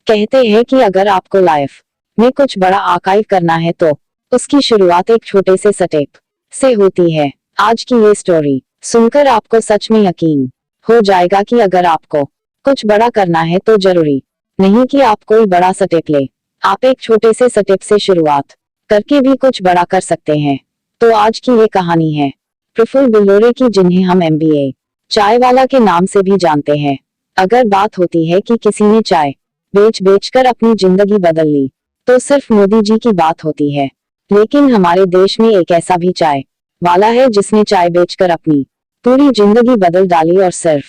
कहते हैं कि अगर आपको लाइफ में कुछ बड़ा आर्काइव करना है तो उसकी शुरुआत एक छोटे से स्टेप से होती है। आज की ये स्टोरी सुनकर आपको सच में यकीन हो जाएगा कि अगर आपको कुछ बड़ा करना है तो जरूरी नहीं कि आप कोई बड़ा स्टेप ले, आप एक छोटे से स्टेप से शुरुआत करके भी कुछ बड़ा कर सकते हैं। तो आज की ये कहानी है प्रफुल्ल बिल्लोरे की, जिन्हें हम MBA चाय वाला के नाम से भी जानते हैं। अगर बात होती है कि किसी ने चाय बेच बेच कर अपनी जिंदगी बदल ली तो सिर्फ मोदी जी की बात होती है, लेकिन हमारे देश में एक ऐसा भी चाय वाला है जिसने चाय बेचकर अपनी पूरी जिंदगी बदल डाली और सिर्फ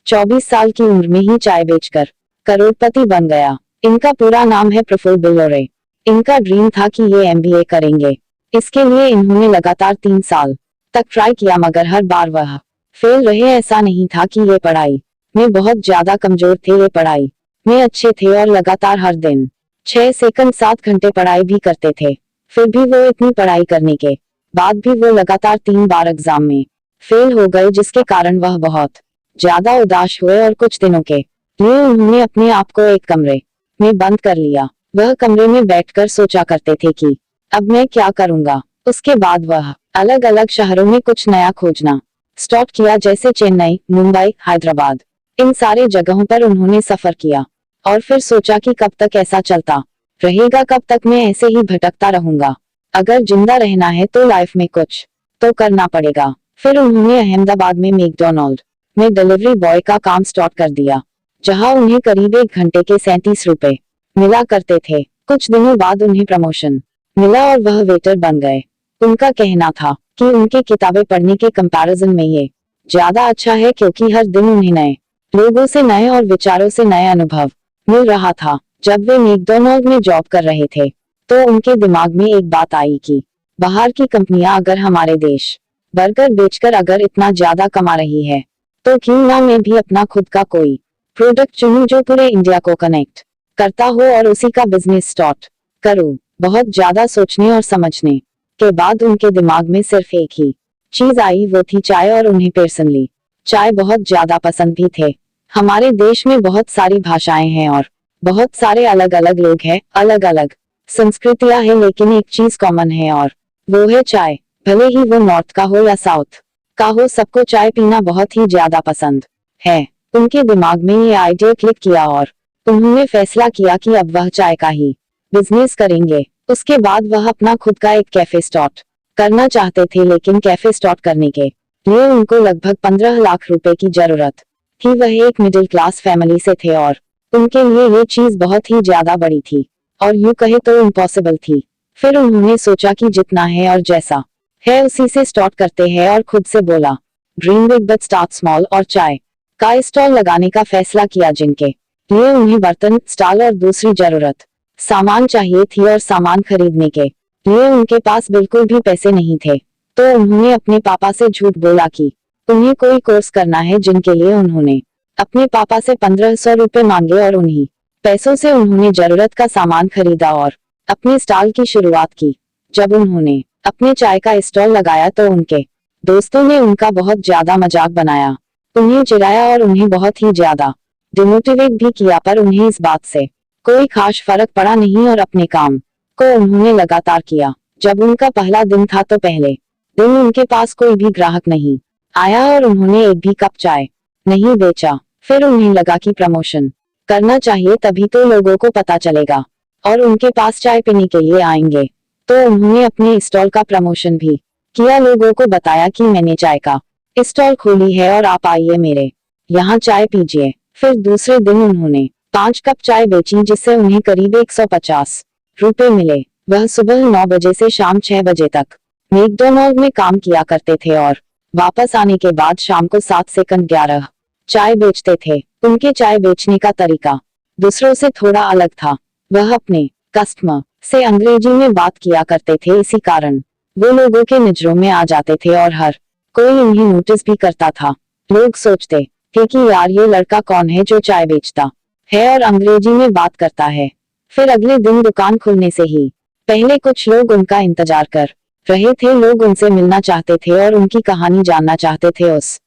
24 साल की उम्र में ही चाय बेचकर करोड़पति बन गया। इनका पूरा नाम है प्रफुल्ल बिल्लोरे। इनका ड्रीम था कि ये MBA करेंगे। इसके लिए इन्होंने लगातार 3 साल तक ट्राई किया, मगर हर बार वह फेल रहे। ऐसा नहीं था कि ये पढ़ाई में बहुत ज्यादा कमजोर थे, ये पढ़ाई में अच्छे थे और लगातार हर दिन 6 से 7 घंटे पढ़ाई भी करते थे। फिर भी वो इतनी पढ़ाई करने के बाद भी वो लगातार 3 बार एग्जाम में फेल हो गए, जिसके कारण वह बहुत ज्यादा उदास हुए और कुछ दिनों के लिए उन्होंने अपने आप को एक कमरे में बंद कर लिया। वह कमरे में बैठकर सोचा करते थे कि अब मैं क्या करूंगा। उसके बाद वह अलग अलग शहरों में कुछ नया खोजना स्टार्ट किया, जैसे चेन्नई, मुंबई, हैदराबाद। इन सारे जगहों पर उन्होंने सफर किया और फिर सोचा कि कब तक ऐसा चलता रहेगा, कब तक मैं ऐसे ही भटकता रहूंगा। अगर जिंदा रहना है तो लाइफ में कुछ तो करना पड़ेगा। फिर उन्होंने अहमदाबाद में मैकडॉनल्ड में डिलीवरी बॉय का काम स्टार्ट कर दिया, जहां उन्हें करीब 1 घंटे के 37 रुपए मिला करते थे। कुछ दिनों बाद उन्हें प्रमोशन मिला और वह वेटर बन गए। उनका कहना था कि उनके किताबें पढ़ने के कंपैरिजन में ये ज्यादा अच्छा है, क्योंकि हर दिन उन्हें नए लोगों से, नए और विचारों से नए अनुभव मिल रहा था। जब वे मैकडॉनल्ड में जॉब कर रहे थे तो उनके दिमाग में एक बात आई कि बाहर की कंपनियां अगर हमारे देश बर्गर बेचकर अगर इतना ज्यादा कमा रही है तो क्यों ना मैं भी अपना खुद का कोई प्रोडक्ट चुनूं जो पूरे इंडिया को कनेक्ट करता हो और उसी का बिजनेस स्टार्ट करूं। बहुत ज्यादा सोचने और समझने के बाद उनके दिमाग में सिर्फ एक ही चीज आई, वो थी चाय। और उन्हें पर्सनली चाय बहुत ज्यादा पसंद भी थे। हमारे देश में बहुत सारी भाषाएं हैं और बहुत सारे अलग अलग लोग हैं, अलग अलग संस्कृतियां हैं, लेकिन एक चीज कॉमन है और वो है चाय। भले ही वो नॉर्थ का हो या साउथ का हो, सबको चाय पीना बहुत ही ज्यादा पसंद है। उनके दिमाग में ये आइडिया क्लिक किया और उन्होंने फैसला किया कि अब वह चाय का ही बिजनेस करेंगे। उसके बाद वह अपना खुद का एक कैफे स्टार्ट करना चाहते थे, लेकिन कैफे स्टार्ट करने के लिए उनको लगभग 15 लाख रुपए की जरूरत थी। वह एक मिडिल क्लास फैमिली से थे और उनके लिए ये चीज बहुत ही ज्यादा बड़ी थी और यूं कहे तो इम्पॉसिबल थी। फिर उन्होंने सोचा कि जितना है और जैसा है उसी से स्टार्ट करते हैं और खुद से बोला dream big but start small, और चाय का स्टॉल लगाने का फैसला किया, जिनके लिए उन्हें बर्तन, स्टॉल और दूसरी जरूरत सामान चाहिए थी। और सामान खरीदने के लिए उनके पास बिल्कुल भी पैसे नहीं थे, तो उन्होंने अपने पापा से झूठ बोला कि उन्हें कोई कोर्स करना है, जिनके लिए उन्होंने अपने पापा से 1500 रुपए मांगे और उन्हीं पैसों से उन्होंने जरूरत का सामान खरीदा और अपने स्टॉल की शुरुआत की। जब उन्होंने अपने चाय का स्टॉल लगाया तो उनके दोस्तों ने उनका बहुत ज्यादा मजाक बनाया, उन्हें चिढ़ाया और उन्हें बहुत ही ज्यादा डिमोटिवेट भी किया, पर उन्हें इस बात से कोई खास फर्क पड़ा नहीं और अपने काम को उन्होंने लगातार किया। जब उनका पहला दिन था तो पहले दिन उनके पास कोई भी ग्राहक नहीं आया और उन्होंने एक भी कप चाय नहीं बेचा। फिर उन्हें लगा कि प्रमोशन करना चाहिए, तभी तो लोगों को पता चलेगा और उनके पास चाय पीने के लिए आएंगे। तो उन्होंने अपने स्टॉल का प्रमोशन भी किया, लोगों को बताया कि मैंने चाय का स्टॉल खोली है और आप आइए मेरे यहाँ चाय पीजिए। फिर दूसरे दिन उन्होंने 5 कप चाय बेची, जिससे उन्हें करीब 150 रुपए मिले। वह सुबह 9 बजे से शाम 6 बजे तक मैकडॉनल्ड में काम किया करते थे और वापस आने के बाद शाम को 7 से 11 चाय बेचते थे। उनके चाय बेचने का तरीका दूसरों से थोड़ा अलग था। वह अपने कस्टमर से अंग्रेजी में बात किया करते थे, इसी कारण वो लोगों के नजरों में आ जाते थे और हर कोई उन्हें नोटिस भी करता था। लोग सोचते थे कि यार ये लड़का कौन है जो चाय बेचता है और अंग्रेजी में बात करता है। फिर अगले दिन दुकान खुलने से ही पहले कुछ लोग उनका इंतजार कर रहे थे। लोग उनसे मिलना चाहते थे और उनकी कहानी जानना चाहते थे। उस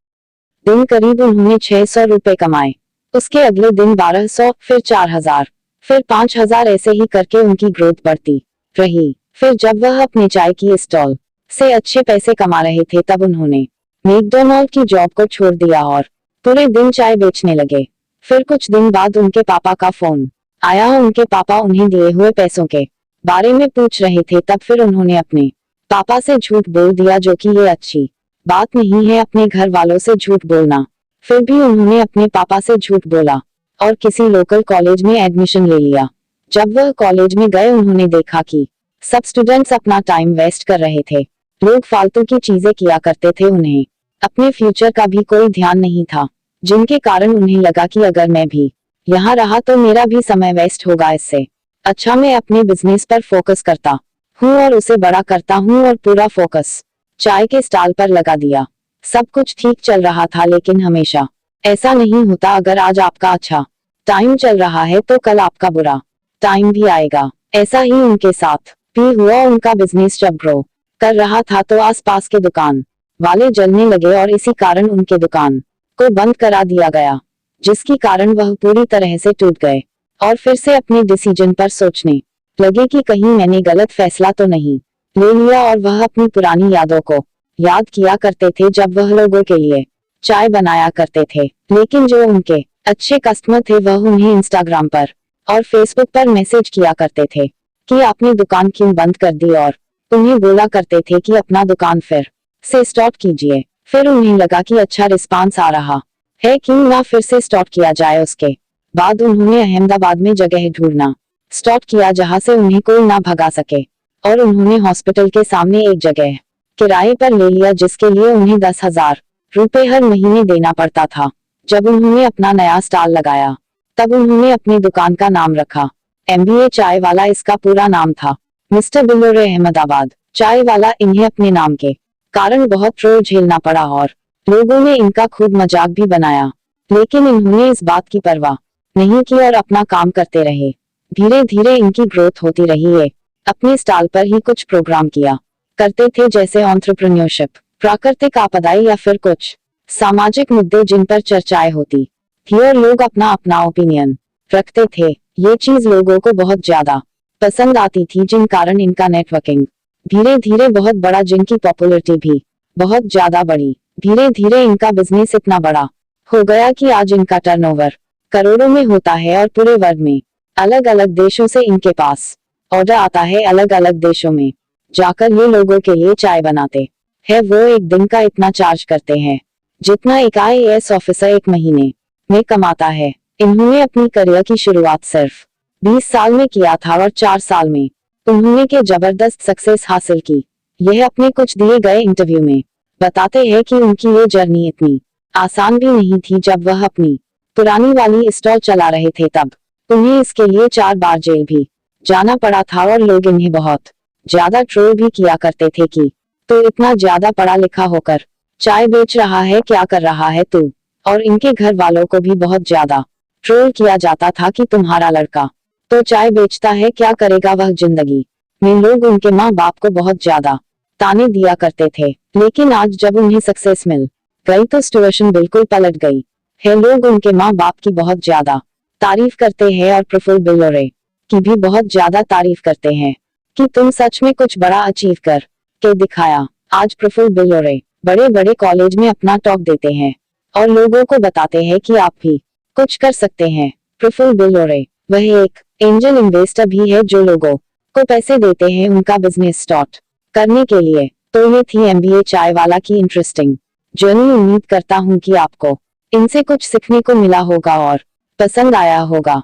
दिन करीब उन्होंने 600 रुपए कमाए। उसके अगले दिन 1200, फिर 4000, फिर 5,000 ऐसे ही करके उनकी ग्रोथ बढ़ती रही। फिर जब वह अपने चाय की स्टॉल से अच्छे पैसे कमा रहे थे तब उन्होंने मैकडॉनल्ड की जॉब को छोड़ दिया और पूरे दिन चाय बेचने लगे। फिर कुछ दिन बाद उनके पापा का फोन आया। उनके पापा उन्हें दिए हुए पैसों के बारे में पूछ रहे थे। तब फिर उन्होंने अपने पापा से झूठ बोल दिया, जो कि ये अच्छी बात नहीं है अपने घर वालों से झूठ बोलना। फिर भी उन्होंने अपने पापा से झूठ बोला और किसी लोकल कॉलेज में एडमिशन ले लिया। जब वह कॉलेज में गए उन्होंने देखा कि सब स्टूडेंट्स अपना टाइम वेस्ट कर रहे थे, लोग फालतू की चीजें किया करते थे, उन्हें अपने फ्यूचर का भी कोई ध्यान नहीं था, जिनके कारण उन्हें लगा कि अगर मैं भी यहाँ रहा तो मेरा भी समय वेस्ट होगा। इससे अच्छा मैं अपने बिजनेस पर फोकस करता हूँ और उसे बड़ा करता हूँ, और पूरा फोकस चाय के स्टॉल पर लगा दिया। सब कुछ ठीक चल रहा था, लेकिन हमेशा ऐसा नहीं होता। अगर आज आपका अच्छा टाइम चल रहा है तो कल आपका बुरा टाइम भी आएगा। ऐसा ही उनके साथ भी हुआ। उनका बिजनेस जब ग्रो कर रहा था तो आसपास के दुकान वाले जलने लगे और इसी कारण उनके दुकान को बंद करा दिया गया, जिसके कारण वह पूरी तरह से टूट गए और फिर से अपने डिसीजन पर सोचने लगे कि कहीं मैंने गलत फैसला तो नहीं ले लिया। और वह अपनी पुरानी यादों को याद किया करते थे जब वह लोगों के लिए चाय बनाया करते थे। लेकिन जो उनके अच्छे कस्टमर थे वह उन्हें इंस्टाग्राम पर और फेसबुक पर मैसेज किया करते थे कि आपने दुकान क्यों बंद कर दी, और उन्हें बोला करते थे कि अपना दुकान फिर से स्टार्ट कीजिए। फिर उन्हें लगा कि अच्छा रिस्पांस आ रहा है, क्यों ना फिर से स्टार्ट किया जाए। उसके बाद उन्होंने अहमदाबाद में जगह ढूंढना स्टार्ट किया जहां से उन्हें कोई ना भगा सके, और उन्होंने हॉस्पिटल के सामने एक जगह किराए पर ले लिया, जिसके लिए उन्हें 10,000 रुपए हर महीने देना पड़ता था। जब उन्होंने अपना नया स्टॉल लगाया तब उन्होंने अपनी दुकान का नाम रखा MBA चाय वाला। इसका पूरा नाम था मिस्टर बिल्लोरे अहमदाबाद चाय वाला। इन्हें अपने नाम के कारण बहुत ट्रोल झेलना पड़ा और लोगों ने इनका खूब मजाक भी बनाया, लेकिन इन्होंने इस बात की परवाह नहीं की और अपना काम करते रहे। धीरे धीरे इनकी ग्रोथ होती रही है। अपने स्टॉल पर ही कुछ प्रोग्राम किया करते थे, जैसे एंटरप्रेन्योरशिप, प्राकृतिक आपदाएं या फिर कुछ सामाजिक मुद्दे जिन पर चर्चाएं होती थी, और लोग अपना अपना ओपिनियन रखते थे। ये चीज लोगों को बहुत ज्यादा पसंद आती थी, जिन कारण इनका नेटवर्किंग धीरे धीरे बहुत बड़ा, जिनकी पॉपुलैरिटी भी बहुत ज्यादा बढ़ी। धीरे धीरे इनका बिजनेस इतना बड़ा हो गया कि आज इनका टर्नओवर करोड़ों में होता है और पूरे वर्ल्ड में अलग अलग देशों से इनके पास ऑर्डर आता है। अलग अलग देशों में जाकर ये लोगों के लिए चाय बनाते हैं। वो एक दिन का इतना चार्ज करते हैं जितना एक IAS ऑफिसर एक महीने में कमाता है। इन्होंने अपनी करियर की शुरुआत सिर्फ 20 साल में किया था और 4 साल में उन्होंने के जबरदस्त सक्सेस हासिल की। यह अपने कुछ दिए गए इंटरव्यू में बताते हैं कि उनकी ये जर्नी इतनी आसान भी नहीं थी। जब वह अपनी पुरानी वाली स्टॉल चला रहे थे तब उन्हें इसके लिए 4 बार जेल भी जाना पड़ा था, और लोग इन्हें बहुत ज्यादा ट्रोल भी किया करते थे कि तो इतना ज्यादा पढ़ा लिखा होकर चाय बेच रहा है, क्या कर रहा है तू। और इनके घर वालों को भी बहुत ज्यादा ट्रोल किया जाता था कि तुम्हारा लड़का तो चाय बेचता है, क्या करेगा वह जिंदगी में। लोग उनके माँ बाप को बहुत ज्यादा ताने दिया करते थे। लेकिन आज जब उन्हें सक्सेस मिल गई तो सिचुएशन बिल्कुल पलट गई है। लोग उनके माँ बाप की बहुत ज्यादा तारीफ करते हैं और प्रफुल्ल बिल्लोरे की भी बहुत ज्यादा तारीफ करते हैं कि तुम सच में कुछ बड़ा अचीव कर के दिखाया। आज प्रफुल्ल बिल्लोरे बड़े बड़े कॉलेज में अपना टॉक देते हैं और लोगों को बताते हैं कि आप भी कुछ कर सकते हैं। प्रफुल्ल बिल्लोरे वह एक एंजल इन्वेस्टर भी है जो लोगों को पैसे देते हैं उनका बिजनेस स्टार्ट करने के लिए। तो ये थी MBA चाय वाला की इंटरेस्टिंग जर्नी। उम्मीद करता हूँ कि आपको इनसे कुछ सीखने को मिला होगा और पसंद आया होगा।